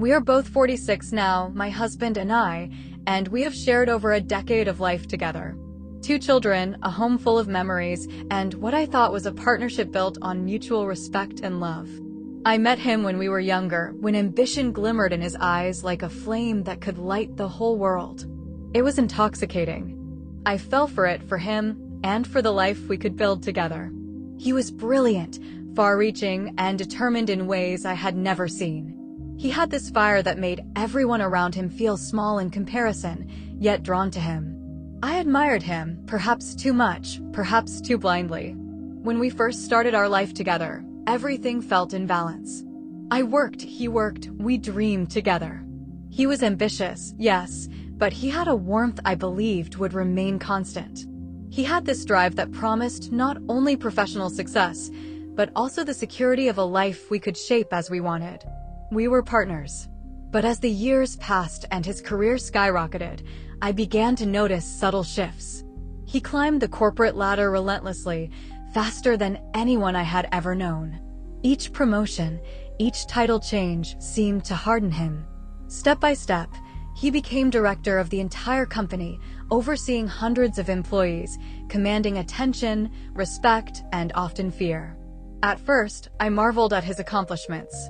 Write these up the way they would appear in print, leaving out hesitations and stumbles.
We are both 46 now, my husband and I, and we have shared over a decade of life together. 2 children, a home full of memories, and what I thought was a partnership built on mutual respect and love. I met him when we were younger, when ambition glimmered in his eyes like a flame that could light the whole world. It was intoxicating. I fell for it, for him, and for the life we could build together. He was brilliant, far-reaching, and determined in ways I had never seen. He had this fire that made everyone around him feel small in comparison, yet drawn to him. I admired him, perhaps too much, perhaps too blindly. When we first started our life together, everything felt in balance. I worked, he worked, we dreamed together. He was ambitious, yes, but he had a warmth I believed would remain constant. He had this drive that promised not only professional success, but also the security of a life we could shape as we wanted. We were partners. But as the years passed and his career skyrocketed, I began to notice subtle shifts. He climbed the corporate ladder relentlessly, faster than anyone I had ever known. Each promotion, each title change seemed to harden him. Step by step, he became director of the entire company, overseeing hundreds of employees, commanding attention, respect, and often fear. At first, I marveled at his accomplishments.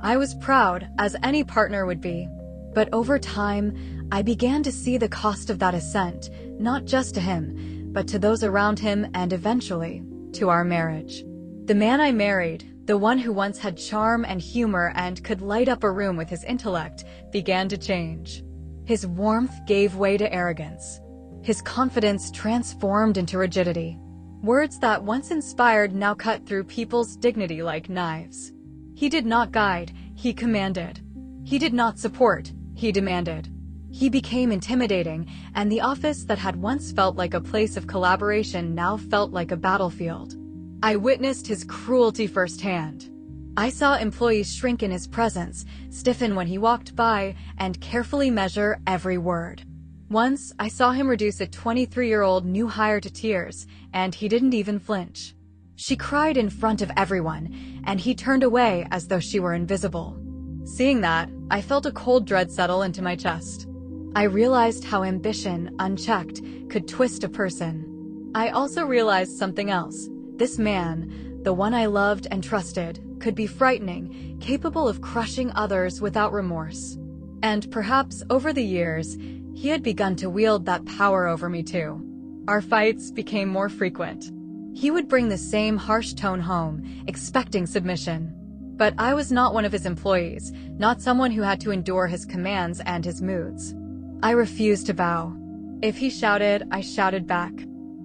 I was proud, as any partner would be. But over time, I began to see the cost of that ascent, not just to him, but to those around him and eventually, to our marriage. The man I married, the one who once had charm and humor and could light up a room with his intellect, began to change. His warmth gave way to arrogance. His confidence transformed into rigidity. Words that once inspired now cut through people's dignity like knives. He did not guide, he commanded. He did not support, he demanded. He became intimidating, and the office that had once felt like a place of collaboration now felt like a battlefield. I witnessed his cruelty firsthand. I saw employees shrink in his presence, stiffen when he walked by, and carefully measure every word. Once, I saw him reduce a 23-year-old new hire to tears, and he didn't even flinch. She cried in front of everyone, and he turned away as though she were invisible. Seeing that, I felt a cold dread settle into my chest. I realized how ambition, unchecked, could twist a person. I also realized something else. This man, the one I loved and trusted, could be frightening, capable of crushing others without remorse. And perhaps over the years, he had begun to wield that power over me too. Our fights became more frequent. He would bring the same harsh tone home, expecting submission. But I was not one of his employees, not someone who had to endure his commands and his moods. I refused to bow. If he shouted, I shouted back.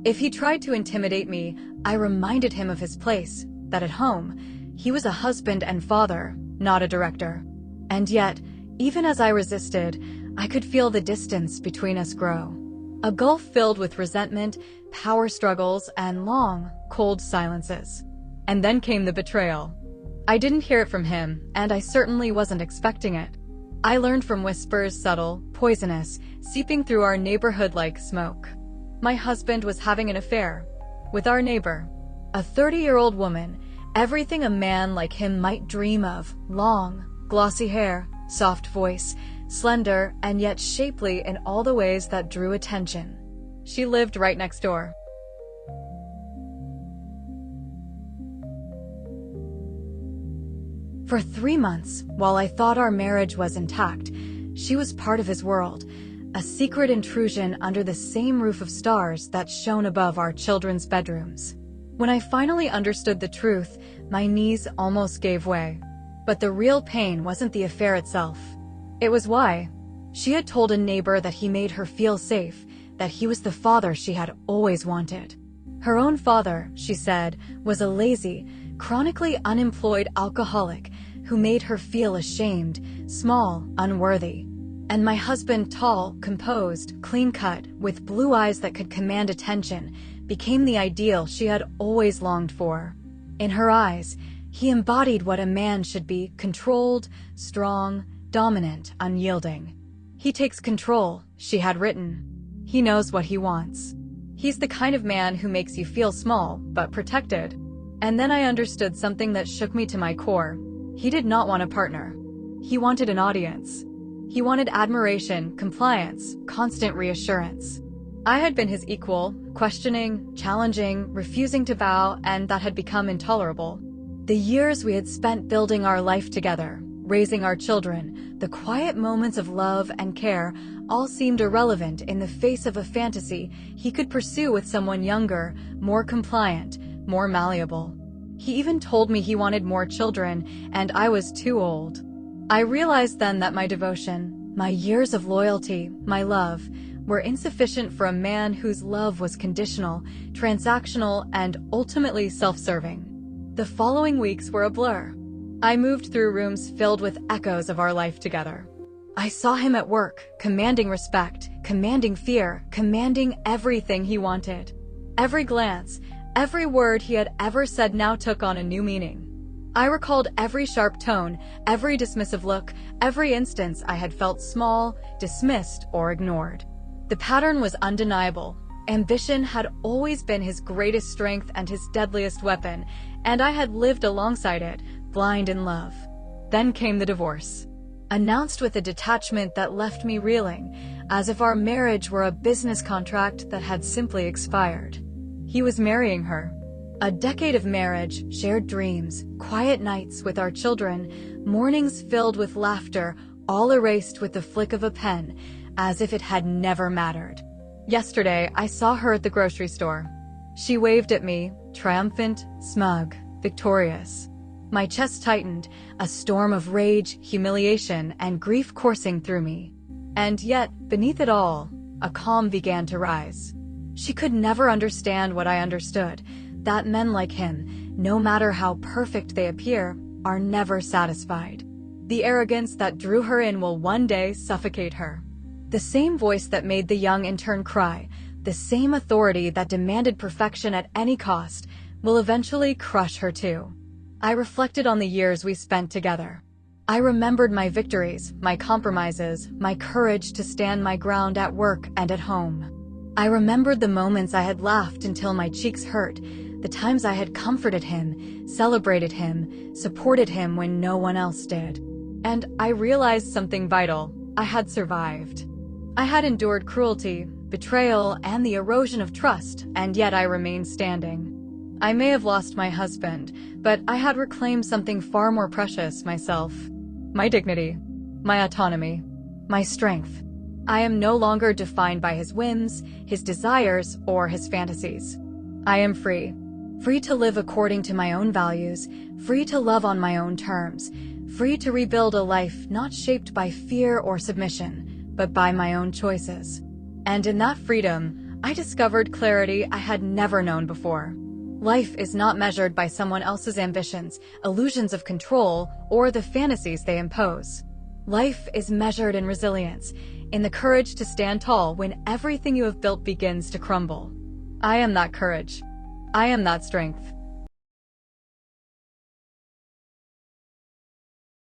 If he tried to intimidate me, I reminded him of his place, that at home, he was a husband and father, not a director. And yet, even as I resisted, I could feel the distance between us grow. A gulf filled with resentment, power struggles, and long, cold silences. And then came the betrayal. I didn't hear it from him, and I certainly wasn't expecting it. I learned from whispers, subtle, poisonous, seeping through our neighborhood like smoke. My husband was having an affair with our neighbor, a 30-year-old woman, everything a man like him might dream of: long, glossy hair, soft voice, slender and yet shapely in all the ways that drew attention. She lived right next door. For 3 months, while I thought our marriage was intact, she was part of his world, a secret intrusion under the same roof of stars that shone above our children's bedrooms. When I finally understood the truth, my knees almost gave way. But the real pain wasn't the affair itself. It was why. She had told a neighbor that he made her feel safe, that he was the father she had always wanted. Her own father, she said, was a lazy, chronically unemployed alcoholic who made her feel ashamed, small, unworthy. And my husband, tall, composed, clean-cut, with blue eyes that could command attention, became the ideal she had always longed for. In her eyes, he embodied what a man should be: controlled, strong, dominant, unyielding. He takes control, she had written. He knows what he wants. He's the kind of man who makes you feel small, but protected. And then I understood something that shook me to my core. He did not want a partner. He wanted an audience. He wanted admiration, compliance, constant reassurance. I had been his equal, questioning, challenging, refusing to bow, and that had become intolerable. The years we had spent building our life together, raising our children, the quiet moments of love and care, all seemed irrelevant in the face of a fantasy he could pursue with someone younger, more compliant, more malleable. He even told me he wanted more children, and I was too old. I realized then that my devotion, my years of loyalty, my love, were insufficient for a man whose love was conditional, transactional, and ultimately self-serving. The following weeks were a blur. I moved through rooms filled with echoes of our life together. I saw him at work, commanding respect, commanding fear, commanding everything he wanted. Every glance, every word he had ever said now took on a new meaning. I recalled every sharp tone, every dismissive look, every instance I had felt small, dismissed, or ignored. The pattern was undeniable. Ambition had always been his greatest strength and his deadliest weapon, and I had lived alongside it, blind in love. Then came the divorce, announced with a detachment that left me reeling, as if our marriage were a business contract that had simply expired. He was marrying her. A decade of marriage, shared dreams, quiet nights with our children, mornings filled with laughter, all erased with the flick of a pen, as if it had never mattered. Yesterday, I saw her at the grocery store. She waved at me, triumphant, smug, victorious. My chest tightened, a storm of rage, humiliation, and grief coursing through me. And yet, beneath it all, a calm began to rise. She could never understand what I understood, that men like him, no matter how perfect they appear, are never satisfied. The arrogance that drew her in will one day suffocate her. The same voice that made the young intern cry, the same authority that demanded perfection at any cost, will eventually crush her too. I reflected on the years we spent together. I remembered my victories, my compromises, my courage to stand my ground at work and at home. I remembered the moments I had laughed until my cheeks hurt, the times I had comforted him, celebrated him, supported him when no one else did. And I realized something vital. I had survived. I had endured cruelty, betrayal, and the erosion of trust, and yet I remained standing. I may have lost my husband, but I had reclaimed something far more precious, myself. My dignity, my autonomy, my strength. I am no longer defined by his whims, his desires, or his fantasies. I am free. Free to live according to my own values, free to love on my own terms, free to rebuild a life not shaped by fear or submission, but by my own choices. And in that freedom, I discovered clarity I had never known before. Life is not measured by someone else's ambitions, illusions of control, or the fantasies they impose. Life is measured in resilience, in the courage to stand tall when everything you have built begins to crumble. I am that courage. I am that strength.